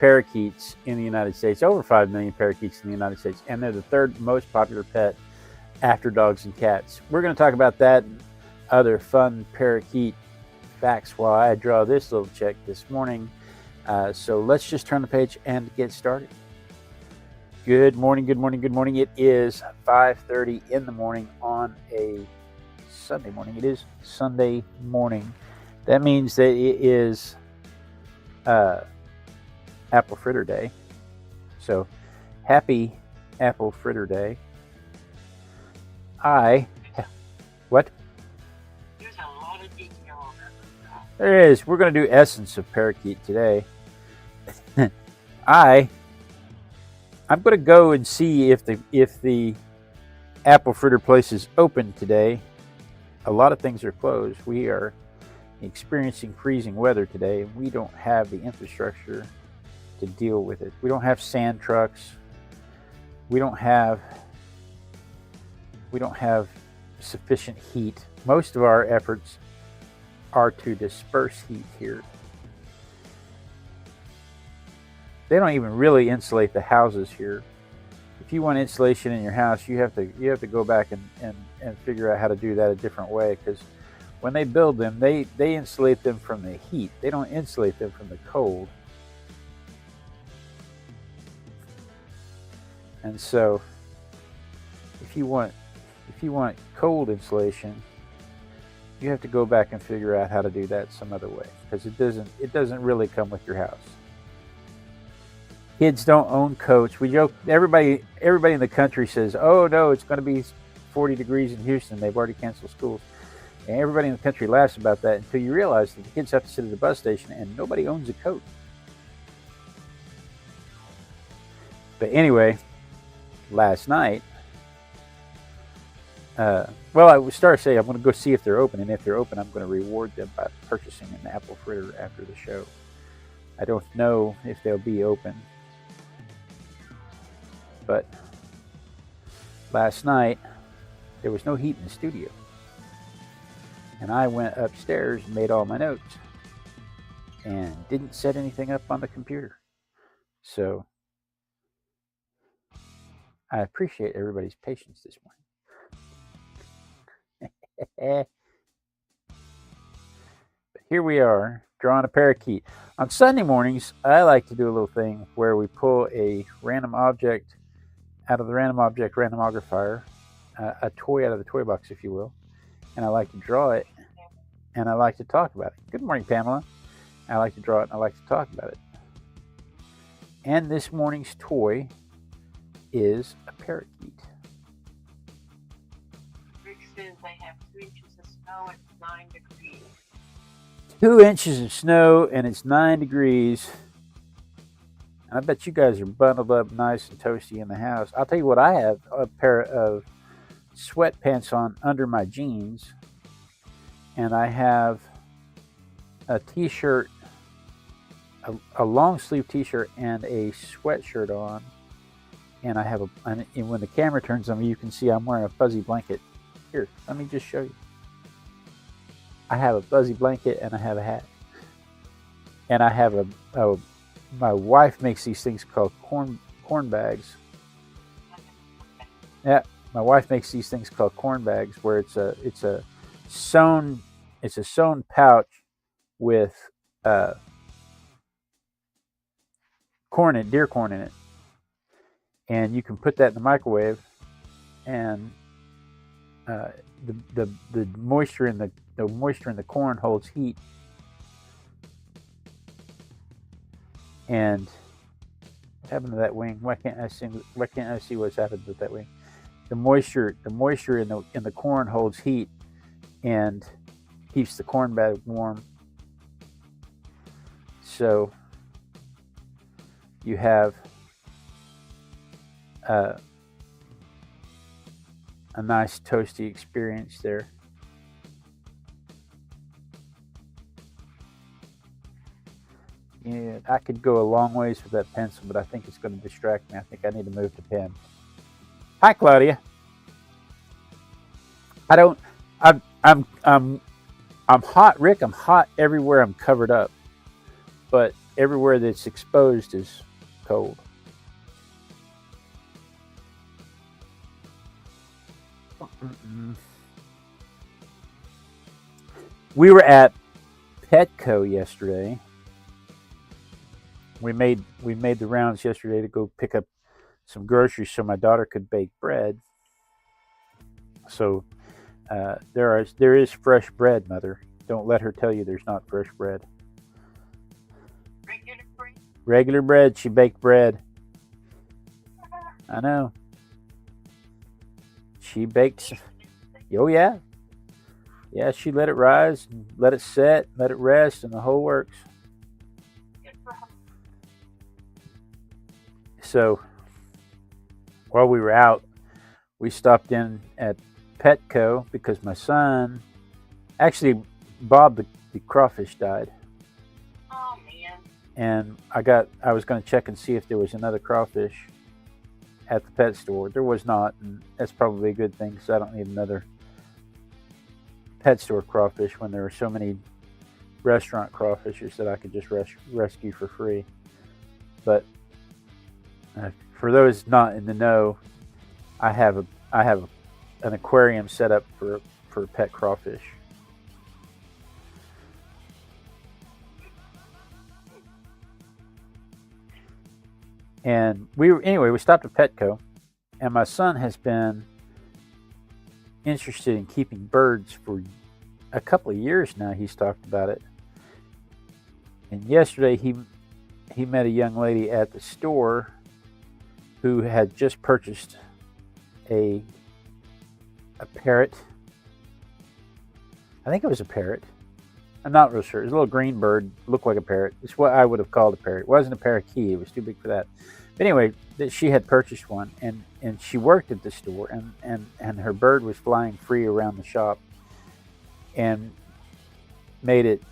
parakeets in the United States, over 5 million parakeets in the United States, and they're the third most popular pet after dogs and cats. We're going to talk about that and other fun parakeet facts while I draw this little check this morning. So let's just turn the page and get started. Good morning, good morning, good morning. It is 5:30 in the morning on a Sunday morning. It is Sunday morning. That means that it is Apple Fritter Day. So happy Apple Fritter Day. What? There's a lot of detail on that. There is. We're going to do essence of parakeet today. I'm going to go and see if the Apple Fritter place is open today. A lot of things are closed. We are experiencing freezing weather today, and we don't have the infrastructure to deal with it. We don't have sand trucks. We don't have sufficient heat. Most of our efforts are to disperse heat here. They don't even really insulate the houses here. If you want insulation in your house, you have to go back and figure out how to do that a different way, because when they build them, they insulate them from the heat. They don't insulate them from the cold. And so if you want cold insulation, you have to go back and figure out how to do that some other way, because it doesn't really come with your house. Kids don't own coats. We joke, everybody in the country says, oh no, it's going to be 40 degrees in Houston. They've already canceled schools. And everybody in the country laughs about that until you realize that the kids have to sit at the bus station and nobody owns a coat. But anyway, last night, I started saying I'm going to go see if they're open, and if they're open, I'm going to reward them by purchasing an apple fritter after the show. I don't know if they'll be open, but last night there was no heat in the studio, and I went upstairs and made all my notes and didn't set anything up on the computer. So I appreciate everybody's patience this morning. But here we are, drawing a parakeet. On Sunday mornings, I like to do a little thing where we pull a random object out of the random object randomographer, a toy out of the toy box, if you will, and I like to draw it, and I like to talk about it. Good morning, Pamela. I like to draw it, and I like to talk about it. And this morning's toy is a parakeet. Rick says they have 2 inches of snow and 9 degrees. 2 inches of snow and it's 9 degrees. And I bet you guys are bundled up nice and toasty in the house. I'll tell you what, I have a pair of sweatpants on under my jeans, and I have a t-shirt, a long sleeve t-shirt and a sweatshirt on. And I have and when the camera turns on me, you can see I'm wearing a fuzzy blanket. Here, let me just show you. I have a fuzzy blanket and I have a hat. And I have my wife makes these things called corn bags. Yeah, my wife makes these things called corn bags, where it's a sewn pouch with deer corn in it. And you can put that in the microwave, and the moisture in the corn holds heat. And what happened to that wing? Why can't I see what's happened with that wing? The moisture in the corn holds heat and keeps the corn bag warm. So you have a nice toasty experience there. Yeah, I could go a long ways with that pencil, but I think it's going to distract me. I think I need to move the pen. Hi, Claudia. I'm hot, Rick. I'm hot everywhere. I'm covered up, but everywhere that's exposed is cold. We were at Petco yesterday. We made the rounds yesterday to go pick up some groceries so my daughter could bake bread. So there is fresh bread, Mother. Don't let her tell you there's not fresh bread. Regular free. Regular bread. She baked bread. I know. She baked. Oh yeah, yeah. She let it rise, and let it set, let it rest, and the whole works. Good for her. So while we were out, we stopped in at Petco because my son, actually, Bob the crawfish died, Oh man. and I was going to check and see if there was another crawfish at the pet store. There was not, and that's probably a good thing because I don't need another pet store crawfish when there are so many restaurant crawfishes that I could just rescue for free. But for those not in the know, I have an aquarium set up for pet crawfish. And we stopped at Petco, and my son has been interested in keeping birds for a couple of years now. He's talked about it. And yesterday he met a young lady at the store who had just purchased a parrot. I think it was a parrot. I'm not real sure. It was a little green bird, looked like a parrot. It's what I would have called a parrot. It wasn't a parakeet. It was too big for that. But anyway, she had purchased one, and she worked at the store, and her bird was flying free around the shop, and made it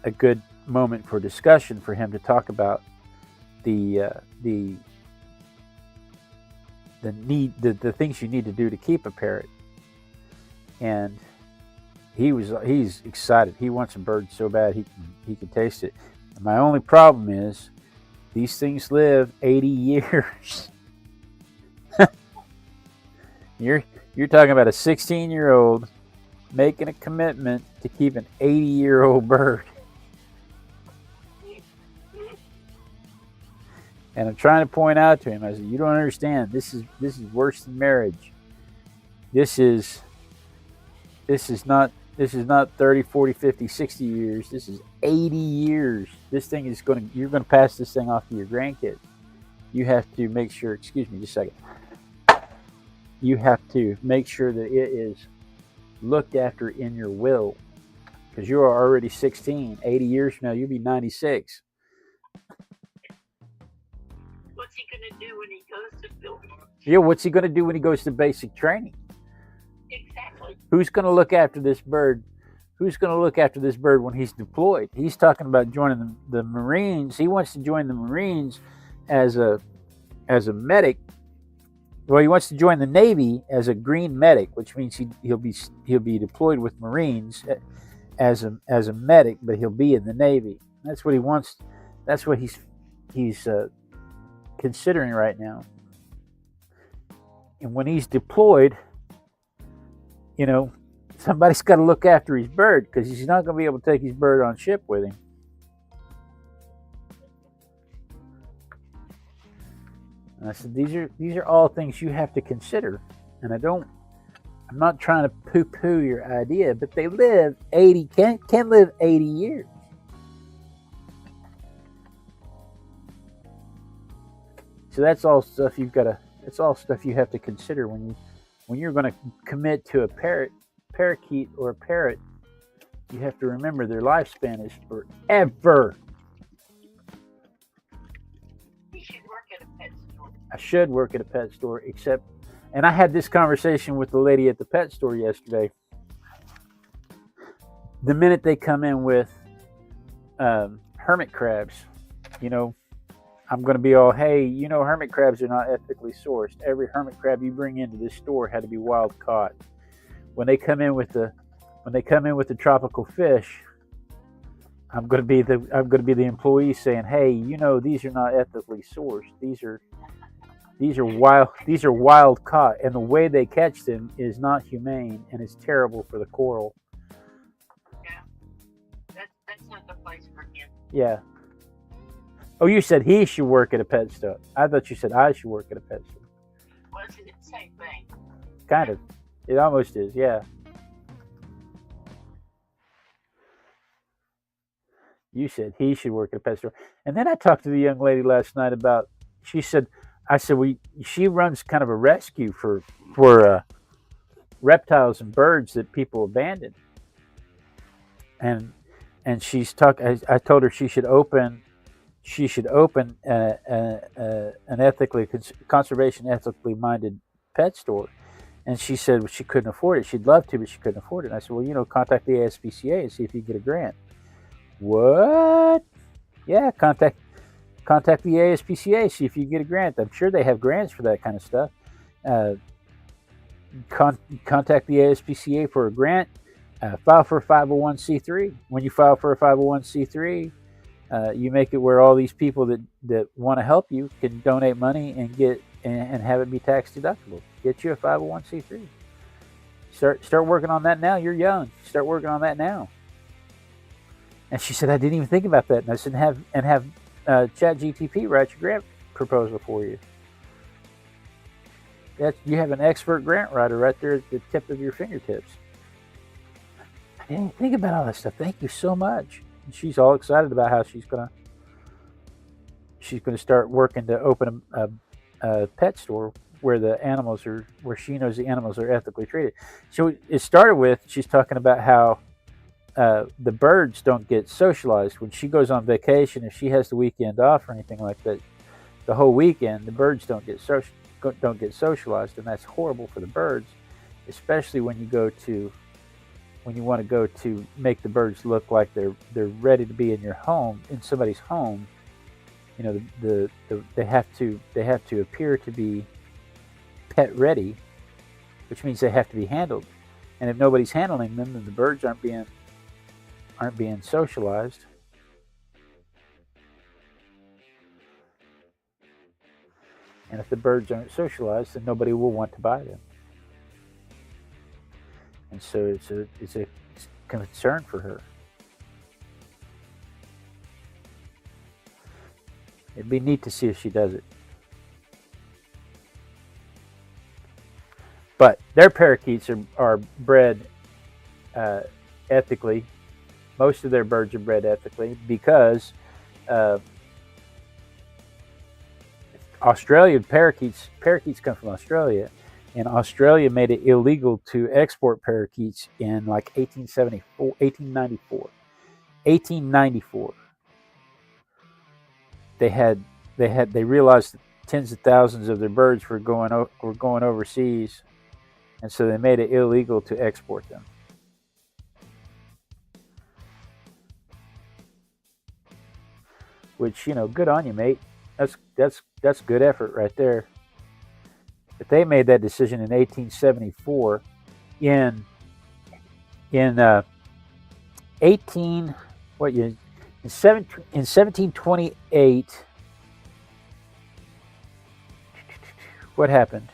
a good moment for discussion for him to talk about the things you need to do to keep a parrot. And he's excited. He wants a bird so bad he can taste it. And my only problem is these things live 80 years. You're talking about a 16-year-old making a commitment to keep an 80-year-old bird. And I'm trying to point out to him, I said, you don't understand. This is worse than marriage. This is not 30, 40, 50, 60 years. This is 80 years. You're going to pass this thing off to your grandkids. You have to make sure, excuse me just a second. You have to make sure that it is looked after in your will, because you are already 16. 80 years from now, you'll be 96. What's he gonna do when he goes to field work? Yeah, what's he going to do when he goes to basic training? Exactly. Who's going to look after this bird? Who's going to look after this bird when he's deployed? He's talking about joining the Marines. He wants to join the Marines as a medic. Well, he wants to join the Navy as a green medic, which means he'll be deployed with Marines as a medic, but he'll be in the Navy. That's what he wants. That's what he's considering right now. And when he's deployed, somebody's got to look after his bird, because he's not going to be able to take his bird on ship with him. And I said, these are all things you have to consider. And I'm not trying to poo-poo your idea, but they live 80, can live 80 years. So that's all stuff you have to consider when you're going to commit to a parakeet or a parrot. You have to remember their lifespan is forever. He should work at a pet store. I should work at a pet store, and I had this conversation with the lady at the pet store yesterday. The minute they come in with hermit crabs, I'm going to be all, hey, hermit crabs are not ethically sourced. Every hermit crab you bring into this store had to be wild caught. When they come in with the tropical fish, I'm going to be the employee saying, "Hey, these are not ethically sourced. These are wild caught, and the way they catch them is not humane and is terrible for the coral." Yeah, that's not the place for him. Yeah. Oh, you said he should work at a pet store. I thought you said I should work at a pet store. Well, it's the same thing. Kind of. It almost is. Yeah. You said he should work at a pet store. And then I talked to the young lady last night about. She said, I said, she runs kind of a rescue for reptiles and birds that people abandon. And she's talk. I told her she should open an conservation ethically minded pet store. And she said she couldn't afford it. She'd love to, but she couldn't afford it. And I said, well, contact the ASPCA and see if you can get a grant. What? Yeah, contact the ASPCA, see if you get a grant. I'm sure they have grants for that kind of stuff. Uh, Contact the ASPCA for a grant. File for a 501c3. When you file for a 501c3, you make it where all these people that want to help you can donate money and have it be tax deductible. Get you a 501c3. Start working on that now. You're young. Start working on that now. And she said, I didn't even think about that. And I said, have ChatGTP write your grant proposal for you. You have an expert grant writer right there at the tip of your fingertips. I didn't think about all that stuff. Thank you so much. And she's all excited about how she's gonna start working to open a pet store where she knows the animals are ethically treated. So it started with, she's talking about how the birds don't get socialized when she goes on vacation. If she has the weekend off or anything like that, the whole weekend the birds don't get socialized, and that's horrible for the birds, especially when you want to go to make the birds look like they're ready to be in somebody's home. They have to appear to be pet ready, which means they have to be handled. And if nobody's handling them, then the birds aren't being socialized. And if the birds aren't socialized, then nobody will want to buy them. And so it's a concern for her. It'd be neat to see if she does it. But their parakeets are bred ethically. Most of their birds are bred ethically because Australian parakeets come from Australia, and Australia made it illegal to export parakeets in like 1894. They realized that tens of thousands of their birds were going overseas, and so they made it illegal to export them. Which, good on you, mate. That's good effort right there. But they made that decision in 1874. In 1728. What happened?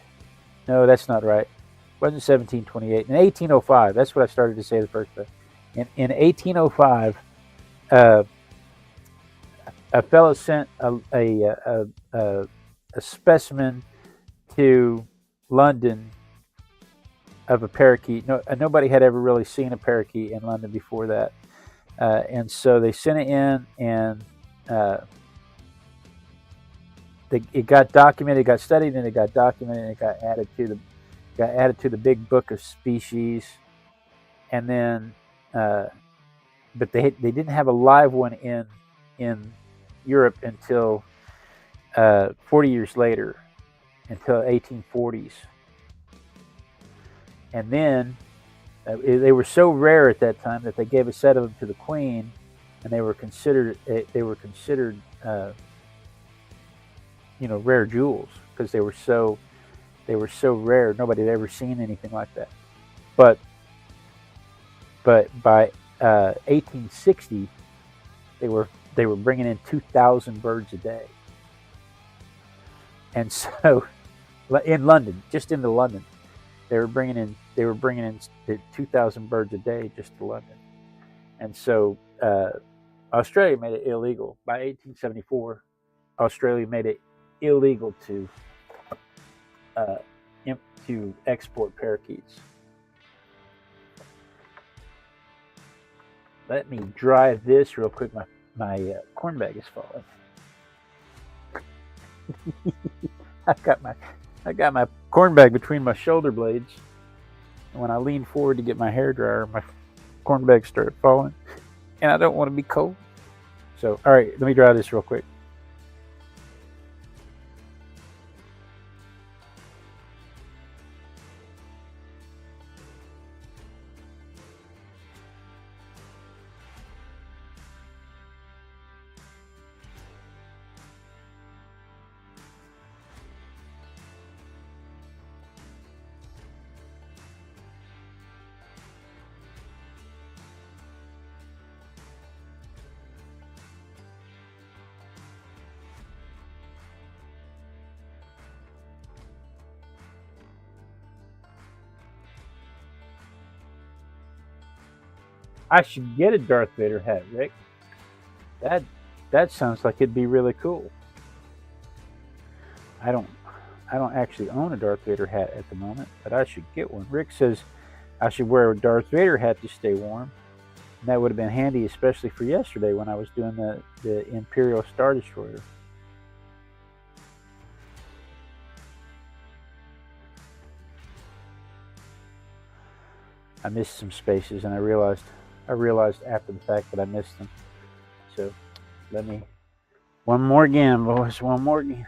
No, that's not right. It wasn't 1728. In 1805, that's what I started to say the first time. In 1805, a fellow sent a specimen to London of a parakeet. Nobody had ever really seen a parakeet in London before that, and so they sent it in, and it got documented, it got studied, and it got documented, and it got added to the big book of species, and then, but they didn't have a live one in Europe until 40 years later, until 1840s. And then they were so rare at that time that they gave a set of them to the Queen, and they were considered rare jewels because they were so rare. Nobody had ever seen anything like that. But by 1860, They were bringing in 2,000 birds a day, and so in London, just into London, they were bringing in 2,000 birds a day just to London, and so Australia made it illegal by 1874. Australia made it illegal to export parakeets. Let me dry this real quick. My corn bag is falling. I got my corn bag between my shoulder blades, and when I leaned forward to get my hair dryer, my corn bag started falling, and I don't want to be cold. So, all right, let me dry this real quick. I should get a Darth Vader hat, Rick. That sounds like it'd be really cool. I don't actually own a Darth Vader hat at the moment, but I should get one. Rick says I should wear a Darth Vader hat to stay warm. And that would have been handy, especially for yesterday when I was doing the Imperial Star Destroyer. I missed some spaces, and I realized after the fact that I missed them. So let me, one more again, boys, one more again.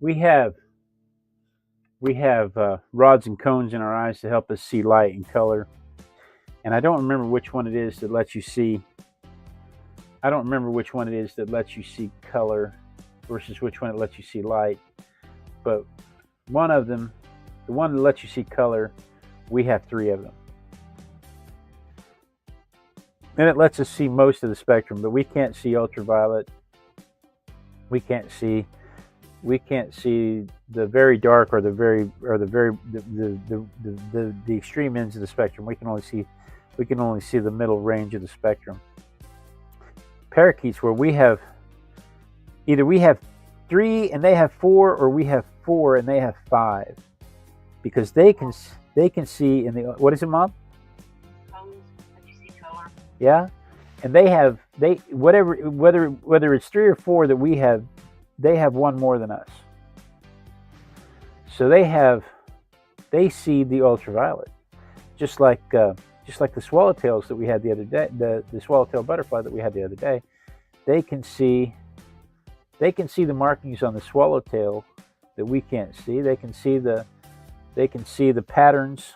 We have rods and cones in our eyes to help us see light and color, and I don't remember which one it is that lets you see. I don't remember which one it is that lets you see color versus which one it lets you see light. But one of them, the one that lets you see color, we have 3 of them. And it lets us see most of the spectrum, but we can't see ultraviolet. We can't see the very dark or the extreme ends of the spectrum. We can only see the middle range of the spectrum. Parakeets, where we have 3 and they have 4, or we have 4 and they have 5, because they can see in the, what is it, Mom? Yeah, and whether it's 3 or 4 that we have, they have 1 more than us. So they see the ultraviolet, just like the swallowtails that we had the other day, the swallowtail butterfly that we had the other day. They can see the markings on the swallowtail that we can't see. They can see the patterns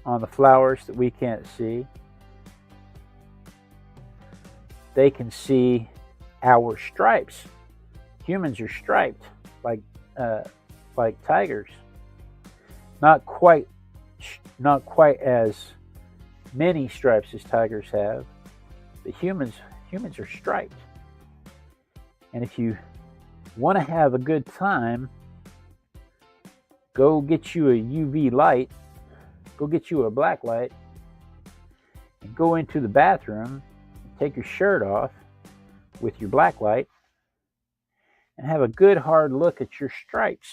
on the flowers that we can't see. They can see our stripes. Humans are striped like tigers. Not quite as many stripes as tigers have, but humans are striped. And if you want to have a good time, go get you a UV light, go get you a black light, and go into the bathroom, take your shirt off with your black light, and have a good hard look at your stripes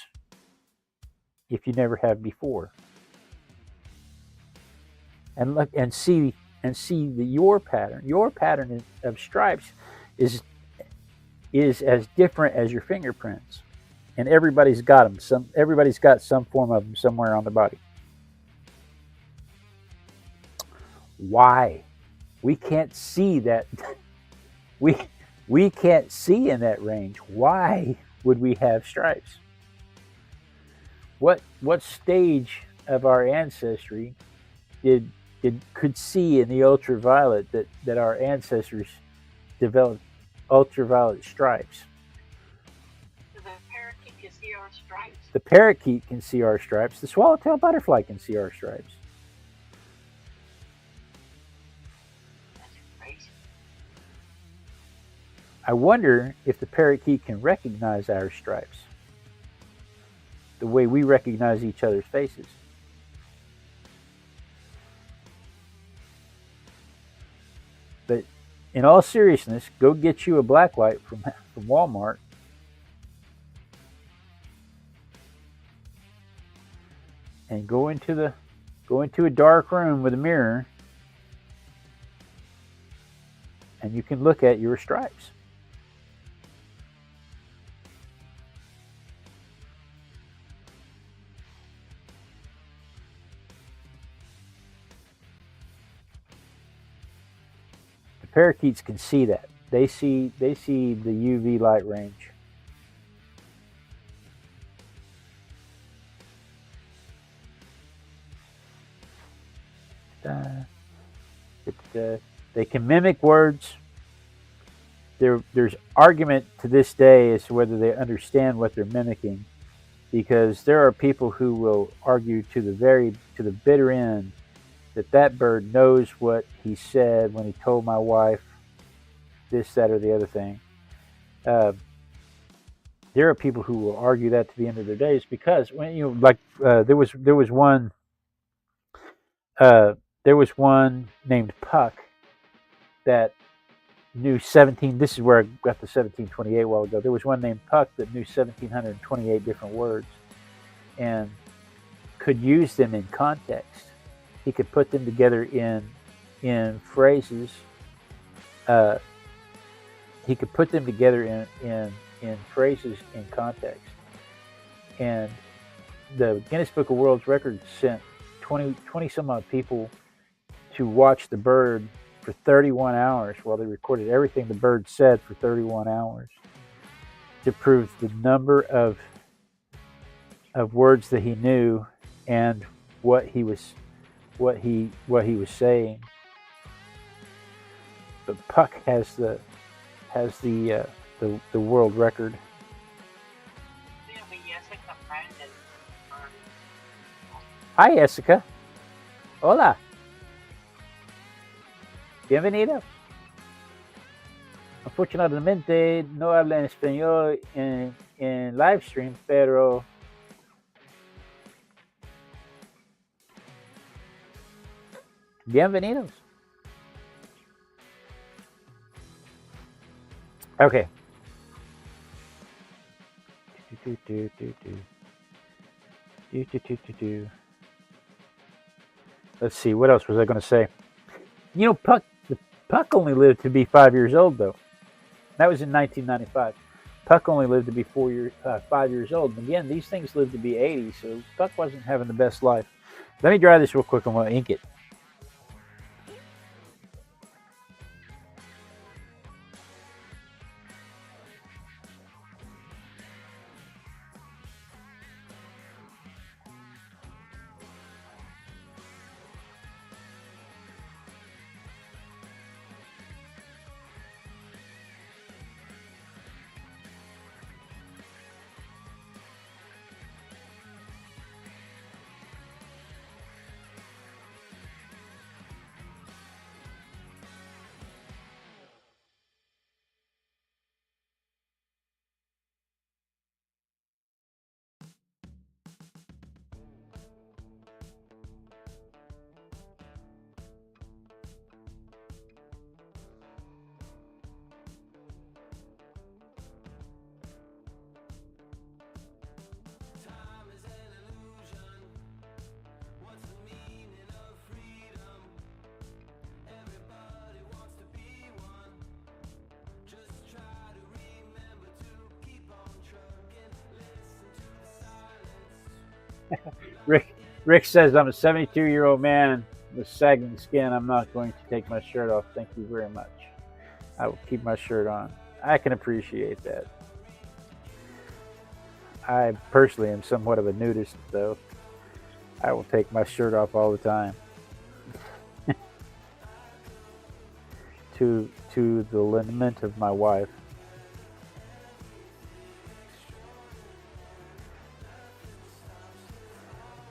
if you never have before. And look and see your pattern of stripes is as different as your fingerprints, and everybody's got them. Everybody's got some form of them somewhere on their body. Why? We can't see that. we we can't see in that range. Why would we have stripes? What stage of our ancestry did could see in the ultraviolet that our ancestors developed ultraviolet stripes? So the parakeet can see our stripes. The parakeet can see our stripes. The swallowtail butterfly can see our stripes. That's crazy. I wonder if the parakeet can recognize our stripes the way we recognize each other's faces. But in all seriousness, go get you a blacklight from Walmart. And go into a dark room with a mirror, and you can look at your stripes. The parakeets can see that. They see the UV light range. They can mimic words. There's argument to this day as to whether they understand what they're mimicking, because there are people who will argue to the bitter end that bird knows what he said when he told my wife this, that, or the other thing. There are people who will argue that to the end of their days, because when there was one named Puck that knew 17. This is where I got the 1728 a while ago. There was one named Puck that knew 1728 different words and could use them in context. He could put them together in phrases. He could put them together in phrases in context. And the Guinness Book of World Records sent 20 some odd people to watch the bird for 31 hours while they recorded everything the bird said for 31 hours to prove the number of words that he knew and what he was saying. But Puck has the world record. Hi, Jessica. Hola. Bienvenido. Afortunadamente no habla en español en live stream, pero bienvenidos. Okay. Let's see, what else was I going to say? You know, Puck only lived to be 5 years old, though. That was in 1995. Puck only lived to be 5 years old. And again, these things lived to be 80, so Puck wasn't having the best life. Let me dry this real quick. I'm going to ink it. Rick says I'm a 72-year-old man with sagging skin. I'm not going to take my shirt off. Thank you very much. I will keep my shirt on. I can appreciate that. I personally am somewhat of a nudist, though. I will take my shirt off all the time. to the lament of my wife.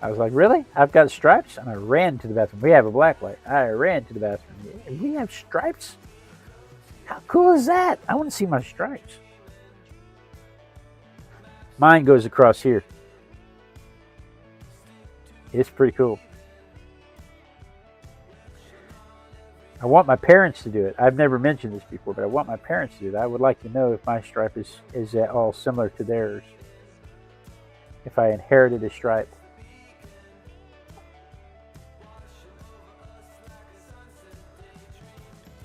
I was like, really? I've got stripes? And I ran to the bathroom. We have a black light. I ran to the bathroom. We have stripes? How cool is that? I want to see my stripes. Mine goes across here. It's pretty cool. I want my parents to do it. I've never mentioned this before, but I want my parents to do it. I would like to know if my stripe is at all similar to theirs. If I inherited a stripe.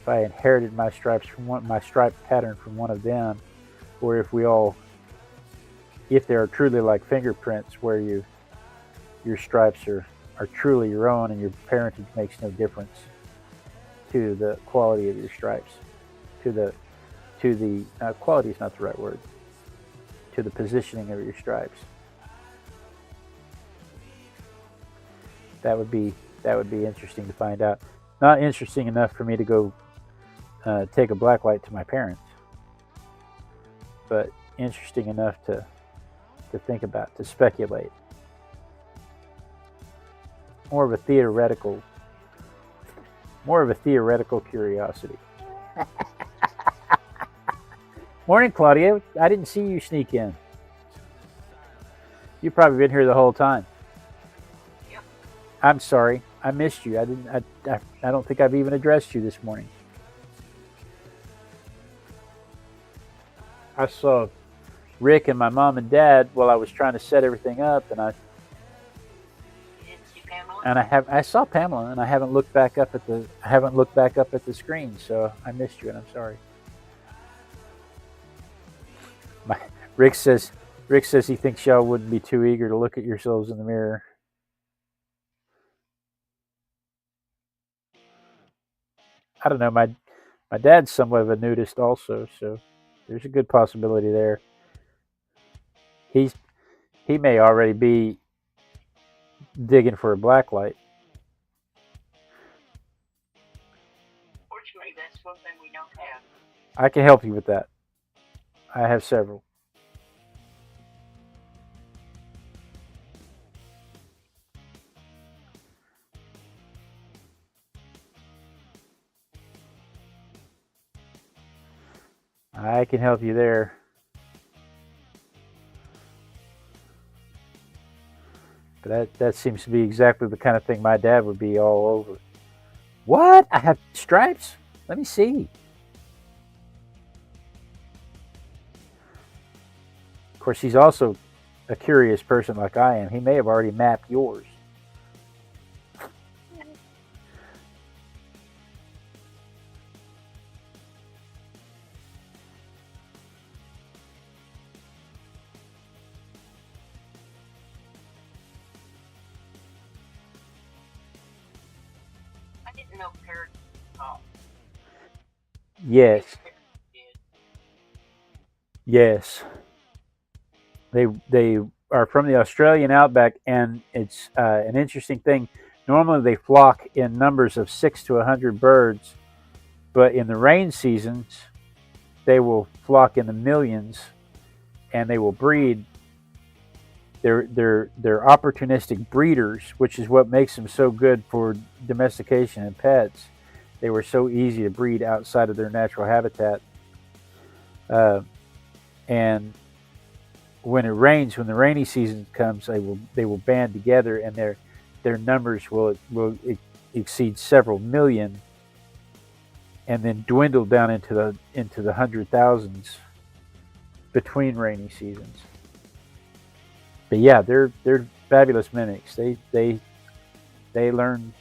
If I inherited my stripes from my stripe pattern from one of them, or if they are truly like fingerprints, where your stripes are truly your own, and your parentage makes no difference to the quality of your stripes, to the quality is not the right word, to the positioning of your stripes. That would be interesting to find out. Not interesting enough for me to go take a black light to my parents, but interesting enough to think about, to speculate. More of a theoretical curiosity. Morning, Claudia. I didn't see you sneak in. You've probably been here the whole time. Yep. I'm sorry. I missed you. I don't think I've even addressed you this morning. I saw Rick and my mom and dad while I was trying to set everything up, and I saw Pamela, and I haven't looked back up at the screen, so I missed you, and I'm sorry. Rick says he thinks y'all wouldn't be too eager to look at yourselves in the mirror. I don't know. My dad's somewhat of a nudist also, so there's a good possibility there. He may already be digging for a black light. Fortunately, that's one thing we don't have. I can help you with that. I have several. I can help you there. But that seems to be exactly the kind of thing my dad would be all over. What? I have stripes? Let me see. Of course, he's also a curious person like I am. He may have already mapped yours. I didn't know parrots talk. Yes. Yes. They are from the Australian outback, and it's an interesting thing. Normally, they flock in numbers of 6 to 100 birds, but in the rain seasons, they will flock in the millions, and they will breed. They're opportunistic breeders, which is what makes them so good for domestication and pets. They were so easy to breed outside of their natural habitat, and when it rains, when the rainy season comes, they will band together, and their numbers will exceed several million, and then dwindle down into the hundred thousands between rainy seasons. But yeah, they're fabulous mimics. They learn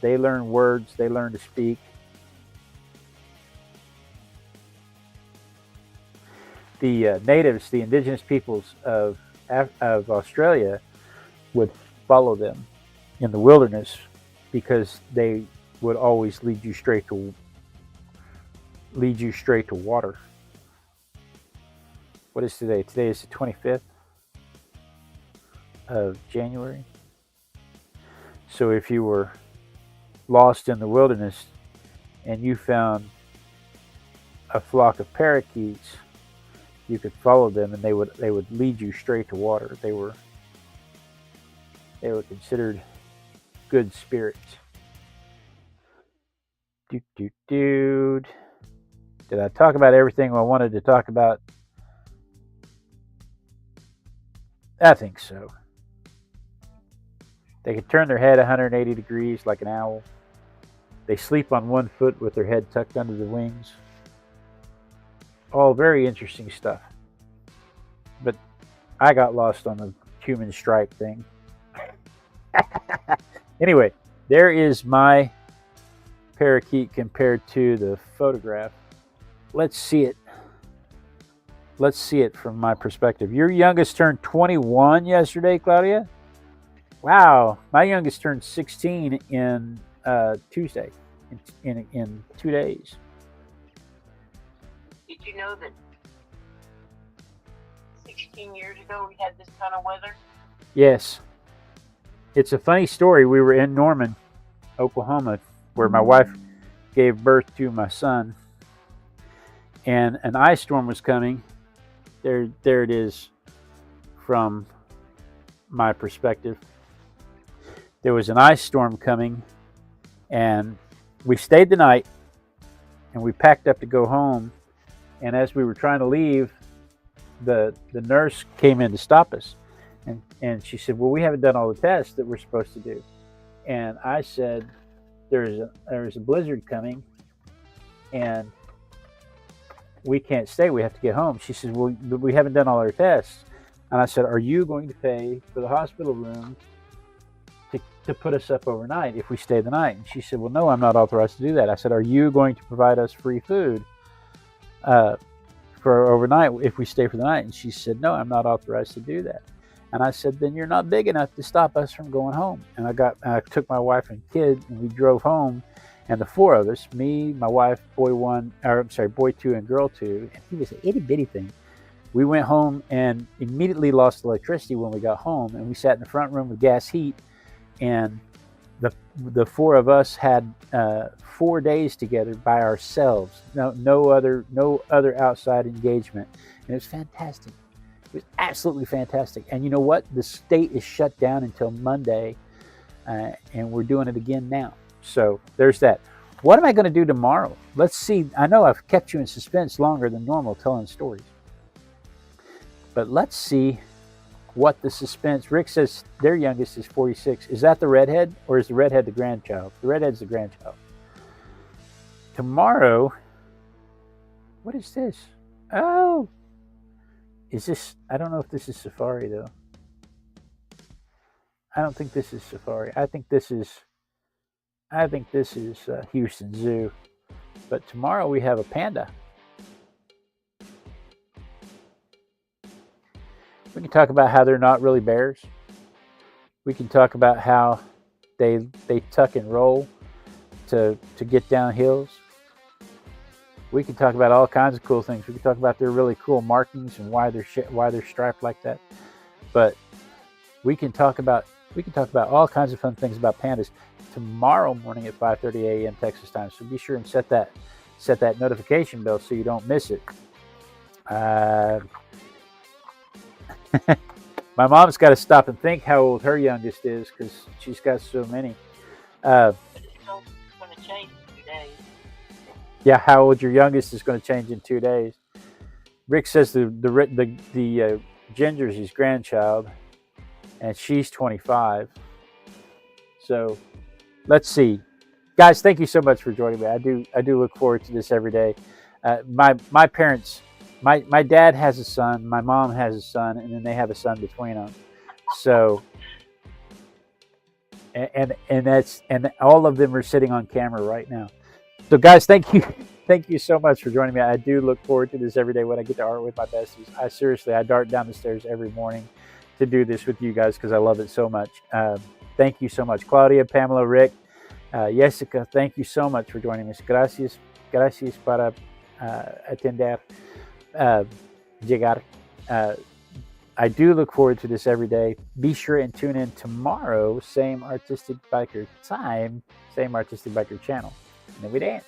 words. They learn to speak. The natives, the indigenous peoples of Australia, would follow them in the wilderness because they would always lead you straight to water. What is today? Today is the 25th of January. So if you were lost in the wilderness and you found a flock of parakeets, you could follow them, and they would lead you straight to water. They were considered good spirits. Did I talk about everything I wanted to talk about? I think so. They could turn their head 180 degrees like an owl. They sleep on one foot with their head tucked under the wings. All very interesting stuff. But I got lost on the human stripe thing. Anyway, there is my parakeet compared to the photograph. Let's see it. Let's see it from my perspective. Your youngest turned 21 yesterday, Claudia? Wow. My youngest turned 16 in Tuesday, in 2 days. Did you know that 16 years ago we had this kind of weather? Yes. It's a funny story. We were in Norman, Oklahoma, where my wife gave birth to my son, and an ice storm was coming. There it is from my perspective. There was an ice storm coming, and we stayed the night, and we packed up to go home. And as we were trying to leave, the nurse came in to stop us. And she said, well, we haven't done all the tests that we're supposed to do. And I said, there's a blizzard coming, and we can't stay. We have to get home. She said, well, but we haven't done all our tests. And I said, are you going to pay for the hospital room to put us up overnight if we stay the night? And she said, well, no, I'm not authorized to do that. I said, are you going to provide us free food for overnight if we stay for the night? And she said, no, I'm not authorized to do that. And I said, then you're not big enough to stop us from going home. And I took my wife and kid, and we drove home. And the four of us, me, my wife, boy 2 and girl 2, and he was an itty bitty thing. We went home and immediately lost electricity when we got home. And we sat in the front room with gas heat. And the four of us had 4 days together by ourselves. No other outside engagement. And it was fantastic. It was absolutely fantastic. And you know what? The state is shut down until Monday, and we're doing it again now. So there's that. What am I going to do tomorrow? Let's see. I know I've kept you in suspense longer than normal telling stories. But let's see what the suspense. Rick says their youngest is 46. Is that the redhead, or is the redhead the grandchild? The redhead's the grandchild. Tomorrow, what is this? Oh, is this? I don't know if this is Safari though. I don't think this is Safari. I think this is Houston Zoo. But tomorrow we have a panda. We can talk about how they're not really bears. We can talk about how they tuck and roll to get down hills. We can talk about all kinds of cool things. We can talk about their really cool markings and why they're striped like that. But we can talk about all kinds of fun things about pandas tomorrow morning at 5:30 a.m. Texas time. So be sure and set that notification bell so you don't miss it. My mom's got to stop and think how old her youngest is because she's got so many. It's going to change in 2 days. Yeah, how old your youngest is going to change in 2 days. Rick says the Ginger's his grandchild, and she's 25. So let's see, guys. Thank you so much for joining me. I do look forward to this every day. My parents. My dad has a son, my mom has a son, and then they have a son between them. So, and all of them are sitting on camera right now. So, guys, thank you so much for joining me. I do look forward to this every day when I get to art with my besties. I dart down the stairs every morning to do this with you guys because I love it so much. Thank you so much, Claudia, Pamela, Rick, Jessica. Thank you so much for joining us. Gracias para atender, llegar. I do look forward to this every day. Be sure and tune in tomorrow, same Artistic Biker time, same Artistic Biker channel. And then we dance.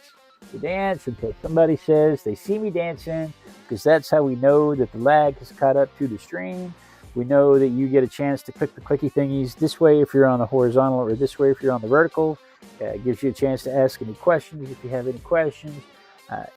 We dance until somebody says they see me dancing, because that's how we know that the lag has caught up to the stream. We know that you get a chance to click the clicky thingies this way if you're on the horizontal, or this way if you're on the vertical. It gives you a chance to ask any questions if you have any questions.